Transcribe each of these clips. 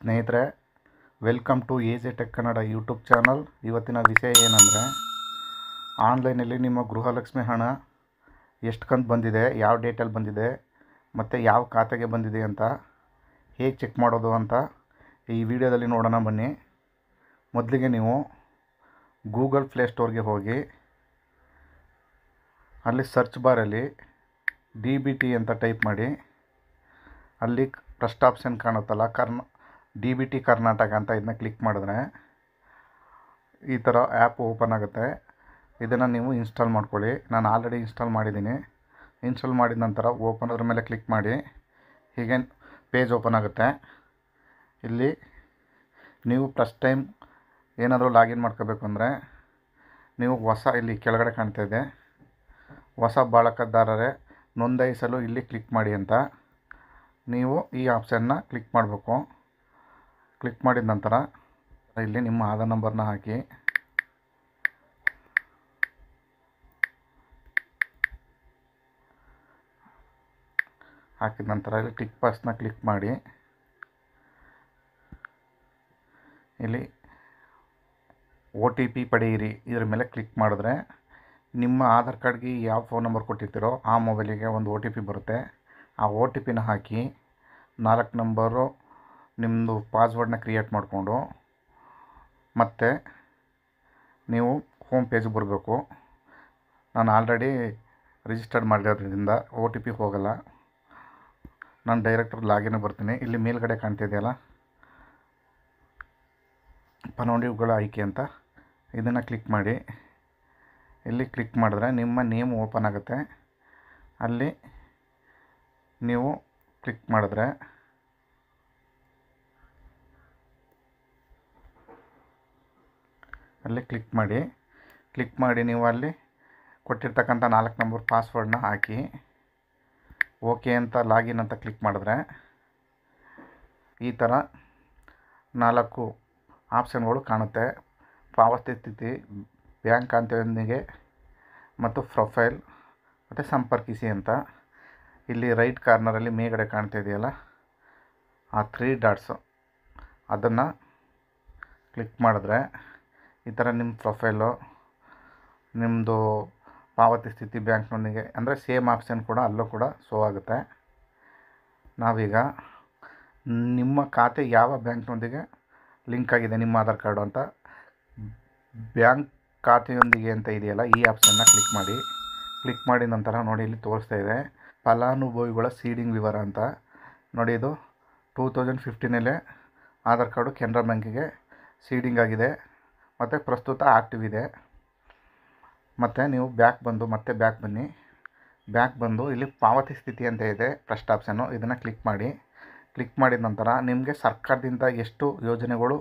ಸ್ನೇಹಿತರೆ, welcome to AJ tech Kannada YouTube channel. ಇವತ್ತಿನ ವಿಷಯ ಏನಂದರೆ, ಆನ್ಲೈನಲ್ಲಿ ನಿಮ್ಮ ಗೃಹಲಕ್ಷ್ಮಿ ಹಣ ಎಷ್ಟು ಕಂತು ಬಂದಿದೆ, ಯಾವ ಡೇಟಲ್ಲಿ ಬಂದಿದೆ ಮತ್ತು ಯಾವ ಖಾತೆಗೆ ಬಂದಿದೆ ಅಂತ ಹೇಗೆ ಚೆಕ್ ಮಾಡೋದು ಅಂತ ಈ ವಿಡಿಯೋದಲ್ಲಿ ನೋಡೋಣ ಬನ್ನಿ. ಮೊದಲಿಗೆ ನೀವು ಗೂಗಲ್ ಪ್ಲೇಸ್ಟೋರ್ಗೆ ಹೋಗಿ ಅಲ್ಲಿ ಸರ್ಚ್ ಬಾರಲ್ಲಿ DBT ಅಂತ ಟೈಪ್ ಮಾಡಿ. ಅಲ್ಲಿ ಫಸ್ಟ್ ಆಪ್ಷನ್ ಕಾಣುತ್ತಲ್ಲ DBT ಕರ್ನಾಟಕ ಅಂತ, ಇದನ್ನ ಕ್ಲಿಕ್ ಮಾಡಿದ್ರೆ ಈ ಥರ ಆ್ಯಪ್ ಓಪನ್ ಆಗುತ್ತೆ. ಇದನ್ನು ನೀವು ಇನ್ಸ್ಟಾಲ್ ಮಾಡ್ಕೊಳ್ಳಿ. ನಾನು ಆಲ್ರೆಡಿ ಇನ್ಸ್ಟಾಲ್ ಮಾಡಿದ್ದೀನಿ. ಇನ್ಸ್ಟಾಲ್ ಮಾಡಿದ ನಂತರ ಓಪನ್ ಅದ್ರ ಮೇಲೆ ಕ್ಲಿಕ್ ಮಾಡಿ. ಹೀಗೆ ಪೇಜ್ ಓಪನ್ ಆಗುತ್ತೆ. ಇಲ್ಲಿ ನೀವು ಫಸ್ಟ್ ಟೈಮ್ ಏನಾದರೂ ಲಾಗಿನ್ ಮಾಡ್ಕೋಬೇಕು ಅಂದರೆ ನೀವು ಇಲ್ಲಿ ಕೆಳಗಡೆ ಕಾಣ್ತಾ ಇದೆ ಹೊಸ ಬಳಕೆದಾರರೇ ನೋಂದಾಯಿಸಲು ಇಲ್ಲಿ ಕ್ಲಿಕ್ ಮಾಡಿ ಅಂತ. ನೀವು ಈ ಆಪ್ಷನ್ನ ಕ್ಲಿಕ್ ಮಾಡಬೇಕು. ಕ್ಲಿಕ್ ಮಾಡಿದ ನಂತರ ಇಲ್ಲಿ ನಿಮ್ಮ ಆಧಾರ್ ನಂಬರ್ನ ಹಾಕಿ. ಹಾಕಿದ ನಂತರ ಇಲ್ಲಿ ಟಿಕ್ ಬಾಕ್ಸ್ನ ಕ್ಲಿಕ್ ಮಾಡಿ. ಇಲ್ಲಿ OTP ಪಡೆಯಿರಿ ಇದರ ಮೇಲೆ ಕ್ಲಿಕ್ ಮಾಡಿದ್ರೆ ನಿಮ್ಮ ಆಧಾರ್ ಕಾರ್ಡ್ಗೆ ಯಾವ ಫೋನ್ ನಂಬರ್ ಕೊಟ್ಟಿರ್ತೀರೋ ಆ ಮೊಬೈಲಿಗೆ ಒಂದು OTP ಬರುತ್ತೆ. ಆ OTPನ ಹಾಕಿ 4 ನಂಬರು ನಿಮ್ಮದು ಪಾಸ್ವರ್ಡ್ನ ಕ್ರಿಯೇಟ್ ಮಾಡಿಕೊಂಡು ಮತ್ತೆ ನೀವು ಹೋಮ್ ಪೇಜಿಗೆ ಬರಬೇಕು. ನಾನು ಆಲ್ರೆಡಿ ರಿಜಿಸ್ಟರ್ಡ್ ಮಾಡಿರೋದ್ರಿಂದ OTP ಹೋಗಲ್ಲ. ನಾನು ಡೈರೆಕ್ಟ್ ಲಾಗಿನ್ ಬರ್ತೀನಿ. ಇಲ್ಲಿ ಮೇಲ್ಗಡೆ ಕಾಣ್ತಿದೆಯಲ್ಲ ಫಲಾನುಭವಿಗಳ ಆಯ್ಕೆ ಅಂತ, ಇದನ್ನು ಕ್ಲಿಕ್ ಮಾಡಿ. ಇಲ್ಲಿ ಕ್ಲಿಕ್ ಮಾಡಿದ್ರೆ ನಿಮ್ಮ ನೇಮ್ ಓಪನ್ ಆಗುತ್ತೆ. ಅಲ್ಲಿ ನೀವು ಕ್ಲಿಕ್ ಮಾಡಿದ್ರೆ ಅಲ್ಲಿ ಕ್ಲಿಕ್ ಮಾಡಿ ನೀವು ಅಲ್ಲಿ ಕೊಟ್ಟಿರ್ತಕ್ಕಂಥ 4 ನಂಬರ್ ಪಾಸ್ವರ್ಡ್ನ ಹಾಕಿ ಓಕೆ ಅಂತ ಲಾಗಿನ್ ಅಂತ ಕ್ಲಿಕ್ ಮಾಡಿದ್ರೆ ಈ ಥರ 4 ಆಪ್ಷನ್ಗಳು ಕಾಣುತ್ತೆ. ಪಾವತಿ ಸ್ಥಿತಿ, ಬ್ಯಾಂಕ್ ಖಾತೆಯೊಂದಿಗೆ ಮತ್ತು ಪ್ರೊಫೈಲ್ ಮತ್ತು ಸಂಪರ್ಕಿಸಿ ಅಂತ. ಇಲ್ಲಿ ರೈಟ್ ಕಾರ್ನರಲ್ಲಿ ಮೇಲ್ಗಡೆ ಕಾಣ್ತಾ ಇದೆಯಲ್ಲ ಆ 3 ಡಾಟ್ಸು, ಅದನ್ನು ಕ್ಲಿಕ್ ಮಾಡಿದ್ರೆ ಈ ಥರ ನಿಮ್ಮ ಪ್ರೊಫೈಲು, ನಿಮ್ಮದು ಪಾವತಿ ಸ್ಥಿತಿ ಬ್ಯಾಂಕ್ನೊಂದಿಗೆ ಅಂದರೆ ಸೇಮ್ ಆಪ್ಷನ್ ಕೂಡ ಅಲ್ಲೂ ಕೂಡ ಶೋ ಆಗುತ್ತೆ. ನಾವೀಗ ನಿಮ್ಮ ಖಾತೆ ಯಾವ ಬ್ಯಾಂಕ್ನೊಂದಿಗೆ ಲಿಂಕ್ ಆಗಿದೆ ನಿಮ್ಮ ಆಧಾರ್ ಕಾರ್ಡು ಅಂತ, ಬ್ಯಾಂಕ್ ಖಾತೆಯೊಂದಿಗೆ ಅಂತ ಇದೆಯಲ್ಲ ಈ ಆಪ್ಷನ್ನ ಕ್ಲಿಕ್ ಮಾಡಿ. ಕ್ಲಿಕ್ ಮಾಡಿದ ನಂತರ ನೋಡಿ ಇಲ್ಲಿ ತೋರಿಸ್ತಾ ಇದೆ ಫಲಾನುಭವಿಗಳ ಸೀಡಿಂಗ್ ವಿವರ ಅಂತ. ನೋಡಿ ಇದು 2015ನಲ್ಲೇ ಆಧಾರ್ ಕಾರ್ಡು ಕೆನರಾ ಬ್ಯಾಂಕಿಗೆ ಸೀಡಿಂಗ್ ಆಗಿದೆ ಮತ್ತು ಪ್ರಸ್ತುತ ಆ್ಯಕ್ಟಿವ್ ಇದೆ. ಮತ್ತು ನೀವು ಬ್ಯಾಕ್ ಬನ್ನಿ. ಬ್ಯಾಕ್ ಬಂದು ಇಲ್ಲಿ ಪಾವತಿ ಸ್ಥಿತಿ ಅಂತ ಇದೆ ಫಸ್ಟ್ ಆಪ್ಷನ್ನು, ಇದನ್ನು ಕ್ಲಿಕ್ ಮಾಡಿ. ಕ್ಲಿಕ್ ಮಾಡಿದ ನಂತರ ನಿಮಗೆ ಸರ್ಕಾರದಿಂದ ಎಷ್ಟು ಯೋಜನೆಗಳು,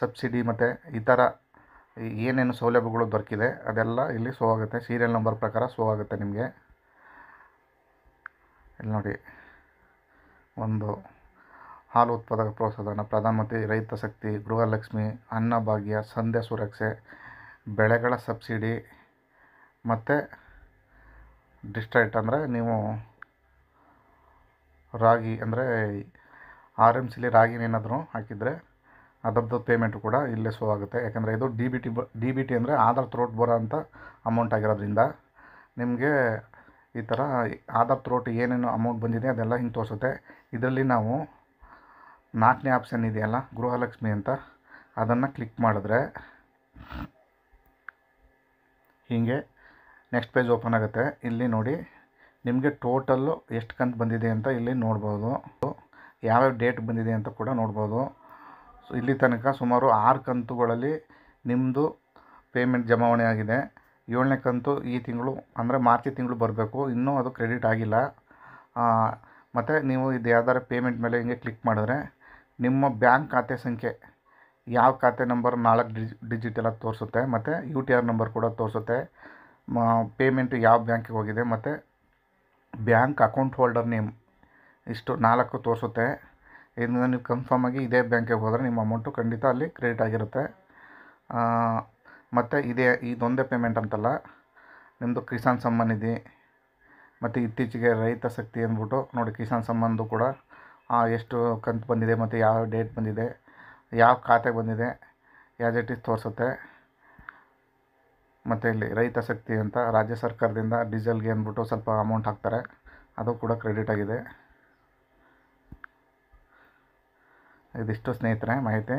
ಸಬ್ಸಿಡಿ ಮತ್ತು ಈ ಥರ ಏನೇನು ಸೌಲಭ್ಯಗಳು ದೊರಕಿದೆ ಅದೆಲ್ಲ ಇಲ್ಲಿ ಶೋ ಆಗುತ್ತೆ. ಸೀರಿಯಲ್ ನಂಬರ್ ಪ್ರಕಾರ ಶೋ ಆಗುತ್ತೆ ನಿಮಗೆ. ಇಲ್ಲಿ ನೋಡಿ, ಒಂದು ಹಾಲು ಉತ್ಪಾದಕ ಪ್ರೋತ್ಸಾಹಧನ, ಪ್ರಧಾನಮಂತ್ರಿ ರೈತ ಶಕ್ತಿ, ಗೃಹಲಕ್ಷ್ಮಿ, ಅನ್ನಭಾಗ್ಯ, ಸಂಧ್ಯಾ ಸುರಕ್ಷೆ, ಬೆಳೆಗಳ ಸಬ್ಸಿಡಿ ಮತ್ತು ಡಿಸ್ಟ್ರೈಟ್ ಅಂದರೆ ನೀವು ರಾಗಿ ಅಂದರೆ RMCಲಿ ರಾಗಿನೇನಾದರೂ ಹಾಕಿದರೆ ಅದರದ್ದು ಪೇಮೆಂಟು ಕೂಡ ಇಲ್ಲೇ ಶೋ ಆಗುತ್ತೆ. ಯಾಕಂದರೆ ಇದು DBT ಅಂದರೆ ಆಧಾರ್ ಥ್ರೋಟ್ ಬರೋ ಅಂಥ ಅಮೌಂಟ್ ಆಗಿರೋದ್ರಿಂದ ನಿಮಗೆ ಈ ಥರ ಆಧಾರ್ ಥ್ರೋಟ್ ಏನೇನು ಅಮೌಂಟ್ ಬಂದಿದೆ ಅದೆಲ್ಲ ಹಿಂಗೆ ತೋರಿಸುತ್ತೆ. ಇದರಲ್ಲಿ ನಾವು 4ನೇ ಆಪ್ಷನ್ ಇದೆಯಲ್ಲ ಗೃಹಲಕ್ಷ್ಮಿ ಅಂತ, ಅದನ್ನು ಕ್ಲಿಕ್ ಮಾಡಿದ್ರೆ ಹೀಗೆ ನೆಕ್ಸ್ಟ್ ಪೇಜ್ ಓಪನ್ ಆಗುತ್ತೆ. ಇಲ್ಲಿ ನೋಡಿ ನಿಮಗೆ ಟೋಟಲ್ಲು ಎಷ್ಟು ಕಂತು ಬಂದಿದೆ ಅಂತ ಇಲ್ಲಿ ನೋಡ್ಬೋದು. ಯಾವ್ಯಾವ ಡೇಟ್ ಬಂದಿದೆ ಅಂತ ಕೂಡ ನೋಡ್ಬೋದು. ಇಲ್ಲಿ ತನಕ ಸುಮಾರು 6 ಕಂತುಗಳಲ್ಲಿ ನಿಮ್ಮದು ಪೇಮೆಂಟ್ ಜಮಾವಣೆ ಆಗಿದೆ. 7ನೇ ಕಂತು ಈ ತಿಂಗಳು ಅಂದರೆ ಮಾರ್ಚ್ ತಿಂಗಳು ಬರಬೇಕು, ಇನ್ನೂ ಅದು ಕ್ರೆಡಿಟ್ ಆಗಿಲ್ಲ. ಮತ್ತು ನೀವು ಇದು ಯಾವ್ದಾರು ಪೇಮೆಂಟ್ ಮೇಲೆ ಹಿಂಗೆ ಕ್ಲಿಕ್ ಮಾಡಿದ್ರೆ ನಿಮ್ಮ ಬ್ಯಾಂಕ್ ಖಾತೆ ಸಂಖ್ಯೆ, ಯಾವ ಖಾತೆ ನಂಬರ್ 4 ಡಿಜಿಟ್ ಎಲ್ಲ ತೋರಿಸುತ್ತೆ. ಮತ್ತು UTR ನಂಬರ್ ಕೂಡ ತೋರಿಸುತ್ತೆ. ಪೇಮೆಂಟು ಯಾವ ಬ್ಯಾಂಕಿಗೆ ಹೋಗಿದೆ ಮತ್ತು ಬ್ಯಾಂಕ್ ಅಕೌಂಟ್ ಹೋಲ್ಡರ್ ನೇಮ್, ಇಷ್ಟು 4 ತೋರಿಸುತ್ತೆ. ಇದನ್ನು ನೀವು ಕನ್ಫರ್ಮ್ ಆಗಿ ಇದೇ ಬ್ಯಾಂಕಿಗೆ ಹೋದರೆ ನಿಮ್ಮ ಅಮೌಂಟು ಖಂಡಿತ ಅಲ್ಲಿ ಕ್ರೆಡಿಟ್ ಆಗಿರುತ್ತೆ. ಮತ್ತು ಇದೊಂದೇ ಪೇಮೆಂಟ್ ಅಂತಲ್ಲ, ನಿಮ್ಮದು ಕಿಸಾನ್ ಸಮ್ಮಾನ್ ನಿಧಿ ಮತ್ತು ಇತ್ತೀಚೆಗೆ ರೈತ ಶಕ್ತಿ ಅಂದ್ಬಿಟ್ಟು ನೋಡಿ ಕಿಸಾನ್ ಸಮ್ಮಾನ್ದು ಕೂಡ ಎಷ್ಟು ಕಂತು ಬಂದಿದೆ ಮತ್ತು ಯಾವ ಡೇಟ್ ಬಂದಿದೆ, ಯಾವ ಖಾತೆಗೆ ಬಂದಿದೆ, ಆ್ಯಸ್ ಇಟ್ ಈಸ್ ತೋರಿಸುತ್ತೆ. ಮತ್ತು ಇಲ್ಲಿ ರೈತ ಶಕ್ತಿ ಅಂತ ರಾಜ್ಯ ಸರ್ಕಾರದಿಂದ ಡೀಸೆಲ್ಗೆ ಅಂದ್ಬಿಟ್ಟು ಸ್ವಲ್ಪ ಅಮೌಂಟ್ ಹಾಕ್ತಾರೆ, ಅದು ಕೂಡ ಕ್ರೆಡಿಟ್ ಆಗಿದೆ. ಇದಿಷ್ಟು ಸ್ನೇಹಿತರೆ ಮಾಹಿತಿ.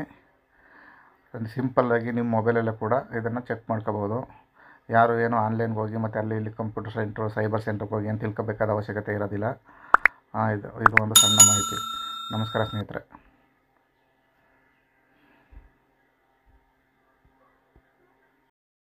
ಸಿಂಪಲ್ಲಾಗಿ ನಿಮ್ಮ ಮೊಬೈಲಲ್ಲೇ ಕೂಡ ಇದನ್ನು ಚೆಕ್ ಮಾಡ್ಕೋಬೋದು. ಯಾರು ಏನೋ ಆನ್ಲೈನ್ಗೆ ಹೋಗಿ ಮತ್ತು ಅಲ್ಲಿ ಇಲ್ಲಿ ಕಂಪ್ಯೂಟರ್ ಸೆಂಟ್ರು, ಸೈಬರ್ ಸೆಂಟ್ರಿಗೆ ಹೋಗಿ ಏನು ತಿಳ್ಕೊಬೇಕಾದ ಅವಶ್ಯಕತೆ ಇರೋದಿಲ್ಲ. ಇದು ಒಂದು ಸಣ್ಣ ಮಾಹಿತಿ. ನಮಸ್ಕಾರ ಸ್ನೇಹಿತರೆ.